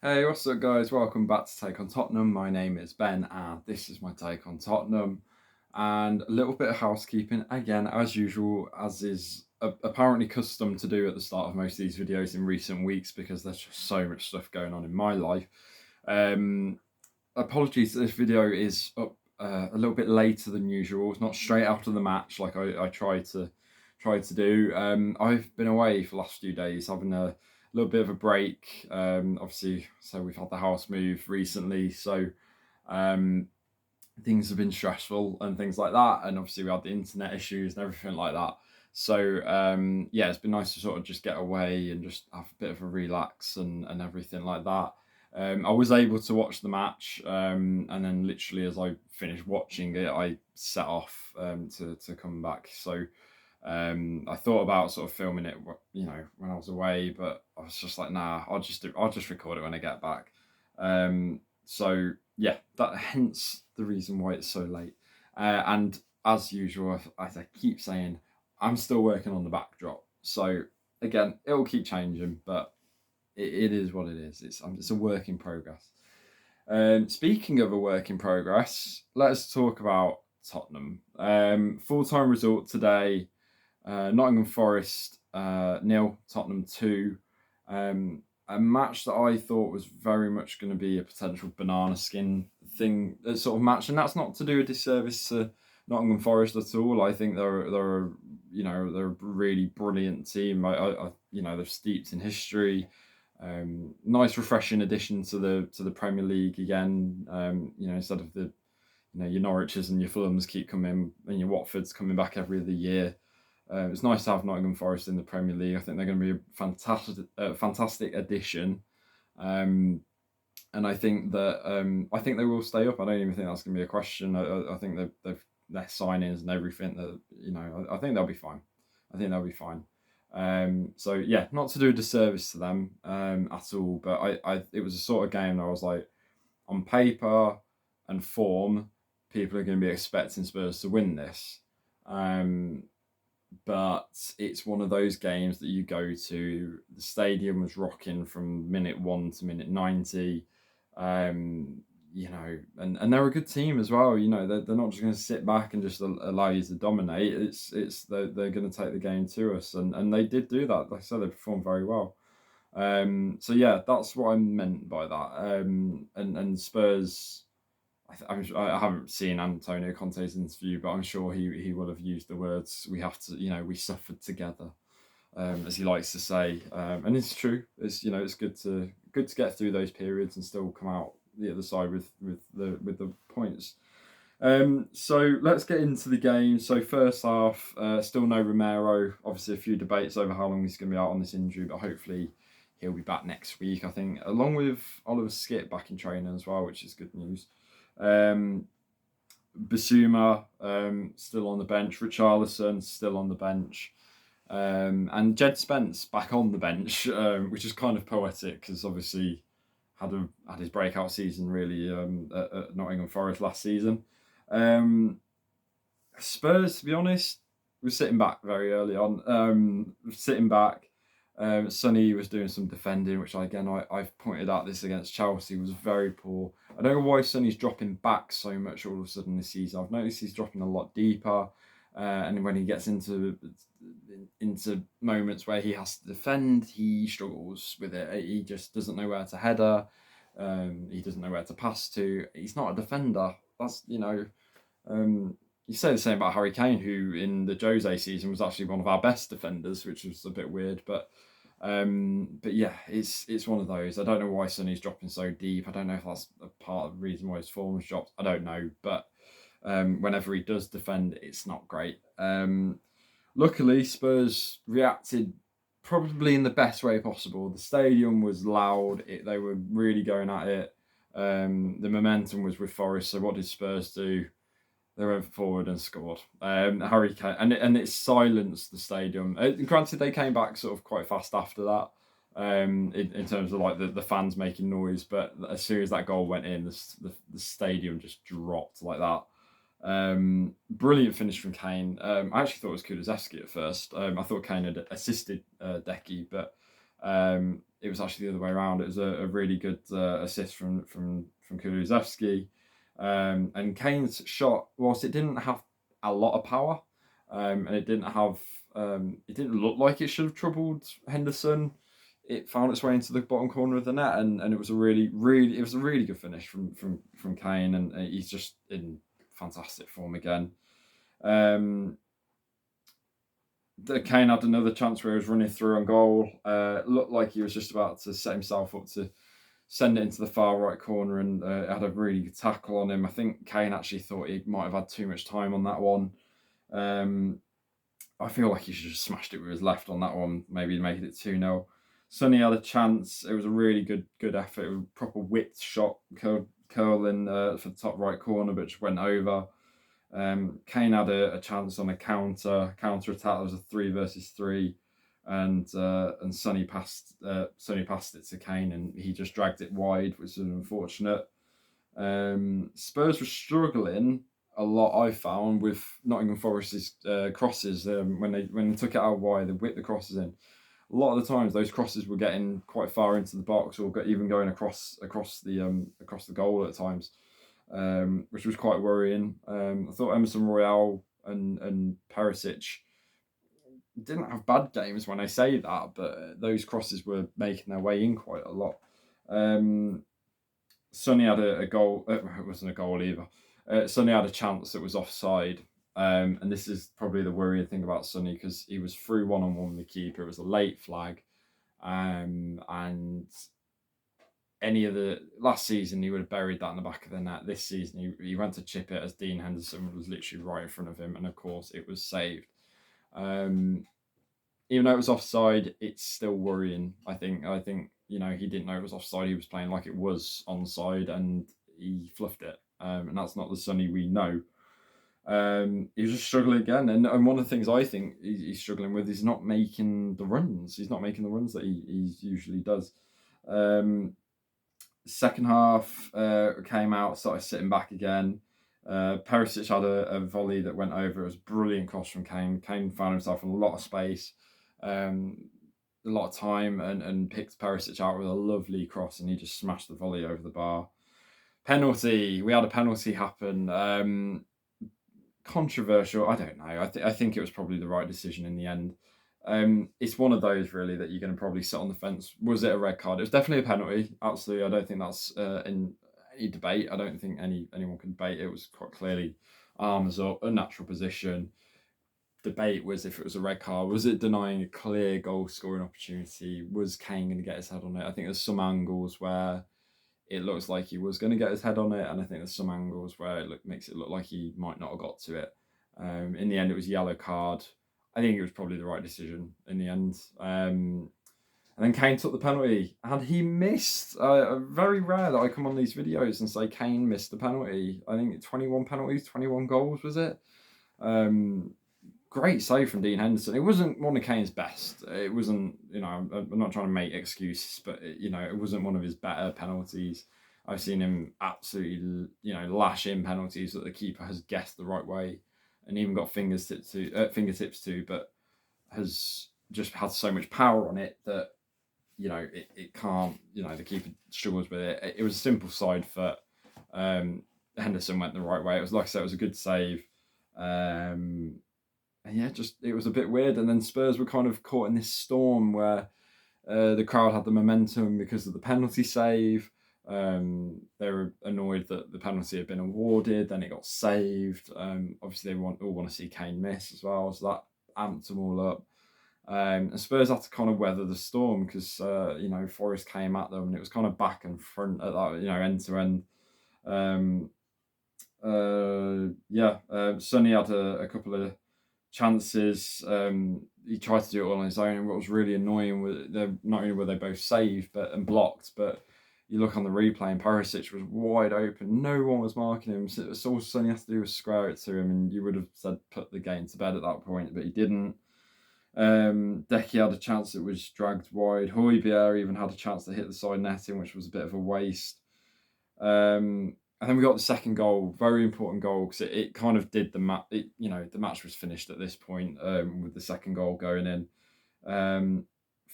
Hey, what's up, guys? Welcome back to Take on Tottenham. My name is Ben, and this is my take on Tottenham. And a little bit of housekeeping, again, as usual, as is apparently custom to do at the start of most of these videos in recent weeks, because there's just so much stuff going on in my life. Apologies, this video is up a little bit later than usual. It's not straight after the match like I tried to do. I've been away for the last few days, having a little bit of a break. Obviously, so we've had the house move recently, so things have been stressful and things like that. And obviously, we had the internet issues and everything like that. So yeah, it's been nice to sort of just get away and just have a bit of a relax and everything like that. I was able to watch the match, and then literally as I finished watching it, I set off to come back. So I thought about sort of filming it, when I was away, but I was just like, nah, I'll just record it when I get back. So yeah, that hence the reason why it's so late. And as usual, as I keep saying, I'm still working on the backdrop. So again, it will keep changing, but it is what it is. It's a work in progress. Speaking of a work in progress, let's talk about Tottenham. Full-time result today. Nottingham Forest 0, Tottenham 2. A match that I thought was very much going to be a potential banana skin thing, sort of match, and that's not to do a disservice to Nottingham Forest at all. I think they're a really brilliant team. They're steeped in history. Nice, refreshing addition to the Premier League again. Instead of your Norwiches and your Fulhams keep coming and your Watfords coming back every other year. It's nice to have Nottingham Forest in the Premier League. I think they're going to be a fantastic addition, and I think that they will stay up. I don't even think that's going to be a question. I think their signings and everything that I think they'll be fine. I think they'll be fine. So yeah, not to do a disservice to them at all, but it was a sort of game that I was like, on paper and form, people are going to be expecting Spurs to win this. But it's one of those games that you go to. The stadium was rocking from minute 1 to minute 90. And they're a good team as well. They're not just going to sit back and just allow you to dominate. They're going to take the game to us, and they did do that. Like I said, they performed very well. So yeah, that's what I meant by that. And Spurs, I haven't seen Antonio Conte's interview, but I'm sure he will have used the words, we have to, we suffered together, as he likes to say, and it's true. It's good to get through those periods and still come out the other side with the points. So let's get into the game. So first half, still no Romero. Obviously, a few debates over how long he's going to be out on this injury, but hopefully he'll be back next week, I think, along with Oliver Skipp back in training as well, which is good news. Basuma still on the bench, Richarlison still on the bench, and Jed Spence back on the bench, which is kind of poetic because obviously had his breakout season really at Nottingham Forest last season. Spurs, to be honest, were sitting back very early on. Sitting back. Sonny was doing some defending, which I've pointed out this against Chelsea was very poor. I don't know why Sonny's dropping back so much all of a sudden this season. I've noticed he's dropping a lot deeper, and when he gets into moments where he has to defend, he struggles with it. He just doesn't know where to header. He doesn't know where to pass to. He's not a defender. That's you say the same about Harry Kane, who in the Jose season was actually one of our best defenders, which was a bit weird. But yeah, it's one of those. I don't know why Sonny's dropping so deep. I don't know if that's a part of the reason why his form has dropped. I don't know. But whenever he does defend, it's not great. Luckily, Spurs reacted probably in the best way possible. The stadium was loud. They were really going at it. The momentum was with Forest. So what did Spurs do? They went forward and scored. Harry Kane, and it silenced the stadium. Granted, they came back sort of quite fast after that, in terms of like the fans making noise. But as soon as that goal went in, the stadium just dropped like that. Brilliant finish from Kane. I actually thought it was Kulusevski at first. I thought Kane had assisted Decky, but It was actually the other way around. It was a really good assist from Kulusevski. And Kane's shot, whilst it didn't have a lot of power, and it didn't look like it should have troubled Henderson. It found its way into the bottom corner of the net, and it was a it was a really good finish from Kane, and he's just in fantastic form again. Kane had another chance where he was running through on goal. Looked like he was just about to set himself up to send it into the far right corner, and had a really good tackle on him. I think Kane actually thought he might have had too much time on that one. I feel like he should have smashed it with his left on that one, maybe making it 2-0. Sonny had a chance. It was a really good effort. It was a proper whipped shot, curling for the top right corner, but just went over. Kane had a chance on a counter attack. There was a 3 versus 3, and Sonny passed it to Kane, and he just dragged it wide, which was unfortunate. Spurs were struggling a lot, I found, with Nottingham Forest's crosses. When they took it out wide, they whipped the crosses in. A lot of the times, those crosses were getting quite far into the box, or even going across the goal at times, which was quite worrying. I thought Emerson Royale and Perisic didn't have bad games when I say that, but those crosses were making their way in quite a lot. Sonny had a goal. It wasn't a goal either. Sonny had a chance that was offside. And this is probably the worrying thing about Sonny, because he was through one-on-one with the keeper. It was a late flag. And any of the last season, he would have buried that in the back of the net. This season, he went to chip it as Dean Henderson was literally right in front of him. And of course, it was saved. Even though it was offside, it's still worrying. I think he didn't know it was offside. He was playing like it was onside, and he fluffed it. And that's not the Sonny we know. He was just struggling again, and one of the things I think he's struggling with is not making the runs. He's not making the runs that he usually does. Second half came out, started sitting back again. Perisic had a volley that went over. It was a brilliant cross from Kane. Kane found himself in a lot of space, a lot of time, and picked Perisic out with a lovely cross, and he just smashed the volley over the bar. Penalty. We had a penalty happen. Controversial. I don't know. I think it was probably the right decision in the end. It's one of those really that you're going to probably sit on the fence. Was it a red card? It was definitely a penalty. Absolutely. I don't think that's in any debate. I don't think anyone can debate it. It was quite clearly arms up, a natural position. Debate was if it was a red card. Was it denying a clear goal scoring opportunity? Was Kane going to get his head on it? I think there's some angles where it looks like he was going to get his head on it, and I think there's some angles where it makes it look like he might not have got to it. In the end, it was a yellow card. I think it was probably the right decision in the end. And then Kane took the penalty, and he missed. Very rare that I come on these videos and say Kane missed the penalty. I think 21 penalties, 21 goals, was it? Great save from Dean Henderson. It wasn't one of Kane's best. It wasn't, I'm not trying to make excuses, but it wasn't one of his better penalties. I've seen him absolutely, lash in penalties that the keeper has guessed the right way, and even got fingertips to, but has just had so much power on it that it can't. The keeper struggles with it. It was a simple side foot. Henderson went the right way. It was, like I said, it was a good save. And yeah, it was a bit weird. And then Spurs were kind of caught in this storm where the crowd had the momentum because of the penalty save. They were annoyed that the penalty had been awarded, then it got saved. Obviously, they all want to see Kane miss as well, so that amped them all up. And Spurs had to kind of weather the storm because Forest came at them, and it was kind of back and front at that, end to end. Sonny had a couple of chances. He tried to do it all on his own, and what was really annoying was not only were they both saved and blocked, but you look on the replay and Perisic was wide open. No one was marking him. So all Sonny has to do was square it to him, and you would have said put the game to bed at that point, but he didn't. Decky had a chance that was dragged wide. Højbjerg even had a chance to hit the side netting, which was a bit of a waste. And then we got the second goal, very important goal, because it kind of did the match. The match was finished at this point with the second goal going in.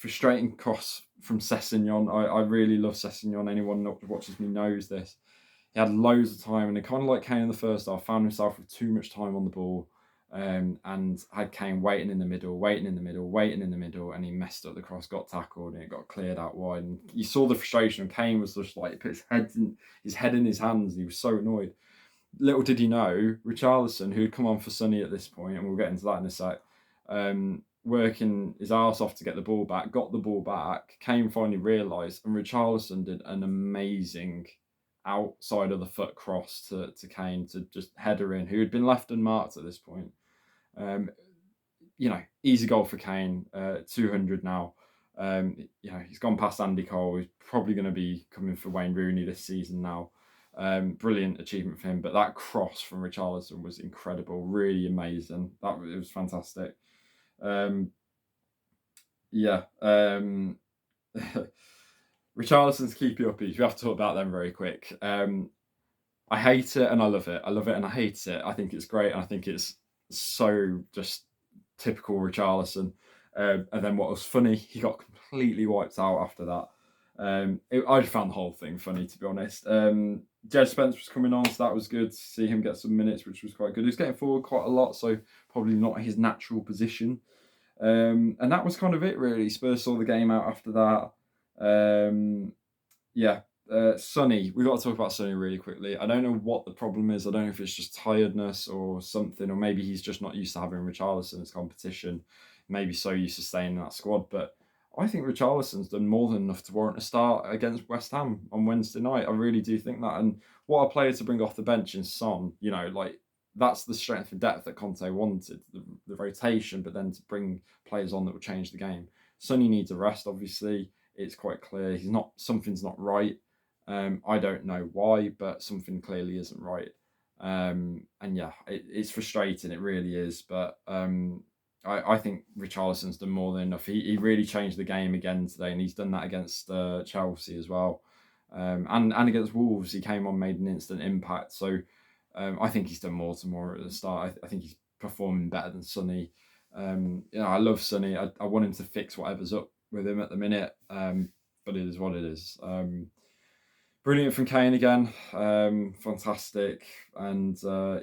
frustrating cross from Sessegnon. I really love Sessegnon. Anyone that watches me knows this. He had loads of time, and it kind of like Kane in the first half, found himself with too much time on the ball, and had Kane waiting in the middle, and he messed up the cross, got tackled, and it got cleared out wide. And you saw the frustration. Kane was just like, put his head in his hands, and he was so annoyed. Little did he know, Richarlison, who'd come on for Sonny at this point, and we'll get into that in a sec, working his arse off to get the ball back, got the ball back. Kane finally realised, and Richarlison did an amazing outside of the foot cross to Kane to just header in, who had been left unmarked at this point. Easy goal for Kane, 200 now. He's gone past Andy Cole. He's probably going to be coming for Wayne Rooney this season now. Brilliant achievement for him. But that cross from Richarlison was incredible, really amazing. It was fantastic. Richarlison's keepy uppies. We have to talk about them very quick. I hate it and I love it. I love it and I hate it. I think it's great and I think it's so just typical Richarlison. And then what was funny, he got completely wiped out after that. I just found the whole thing funny, to be honest. Jed Spence was coming on, so that was good to see him get some minutes, which was quite good. He was getting forward quite a lot, so probably not his natural position. And that was kind of it, really. Spurs saw the game out after that. Sonny, we've got to talk about Sonny really quickly. I don't know what the problem is. I don't know if it's just tiredness or something, or maybe he's just not used to having Richarlison as competition. Maybe so used to staying in that squad. But I think Richarlison's done more than enough to warrant a start against West Ham on Wednesday night. I really do think that. And what a player to bring off the bench in Son, that's the strength and depth that Conte wanted, the rotation, but then to bring players on that will change the game. Sonny needs a rest, obviously. It's quite clear. Something's not right. I don't know why, but something clearly isn't right. It's frustrating. It really is. But I think Richarlison's done more than enough. He really changed the game again today, and he's done that against Chelsea as well. And against Wolves, he came on, made an instant impact. So I think he's done more tomorrow at the start. I think he's performing better than Sonny. I love Sonny. I want him to fix whatever's up with him at the minute, but it is what it is. Brilliant from Kane again, fantastic, and I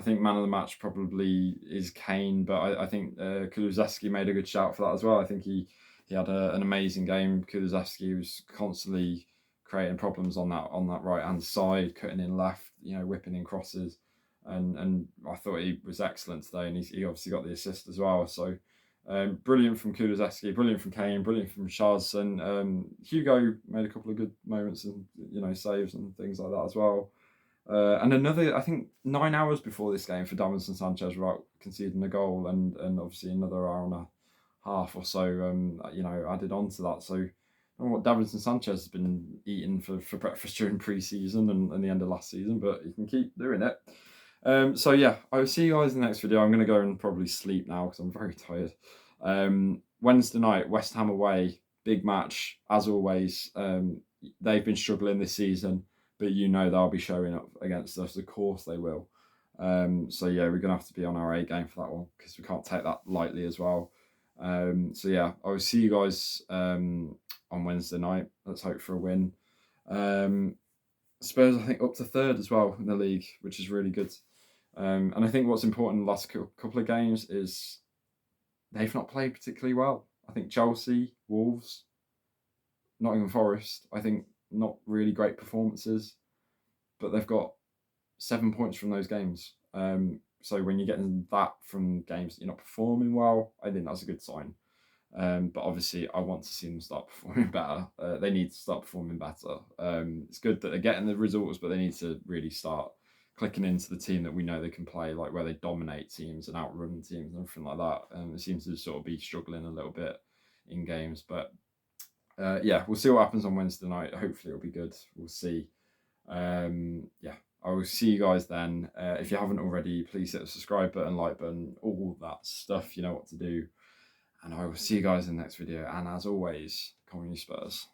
think man of the match probably is Kane, but I think Kulusevski made a good shout for that as well. I think he had an amazing game. Kulusevski was constantly creating problems on that right hand side, cutting in left, whipping in crosses, and I thought he was excellent today, and he obviously got the assist as well. So. Brilliant from Kulusevski, brilliant from Kane, brilliant from Richarlison. Hugo made a couple of good moments and saves and things like that as well. And another, I think, 9 hours before this game for Davinson Sanchez without conceding a goal, and obviously another hour and a half or so, added on to that. So I don't know what Davinson Sanchez has been eating for breakfast during pre-season and the end of last season, but he can keep doing it. I will see you guys in the next video. I'm going to go and probably sleep now because I'm very tired. Wednesday night, West Ham away, big match, as always. They've been struggling this season, but they'll be showing up against us. Of course they will. We're going to have to be on our A game for that one because we can't take that lightly as well. I will see you guys on Wednesday night. Let's hope for a win. Spurs, I think, up to third as well in the league, which is really good. And I think what's important in the last couple of games is they've not played particularly well. I think Chelsea, Wolves, Nottingham Forest, I think not really great performances, but they've got 7 points from those games. So when you're getting that from games that you're not performing well, I think that's a good sign. But obviously, I want to see them start performing better. They need to start performing better. It's good that they're getting the results, but they need to really start clicking into the team that we know they can play, like where they dominate teams and outrun teams and everything like that. It seems to sort of be struggling a little bit in games. But we'll see what happens on Wednesday night. Hopefully it'll be good. We'll see. I will see you guys then. If you haven't already, please hit the subscribe button, like button, all that stuff. You know what to do. And I will see you guys in the next video. And as always, come on, you Spurs.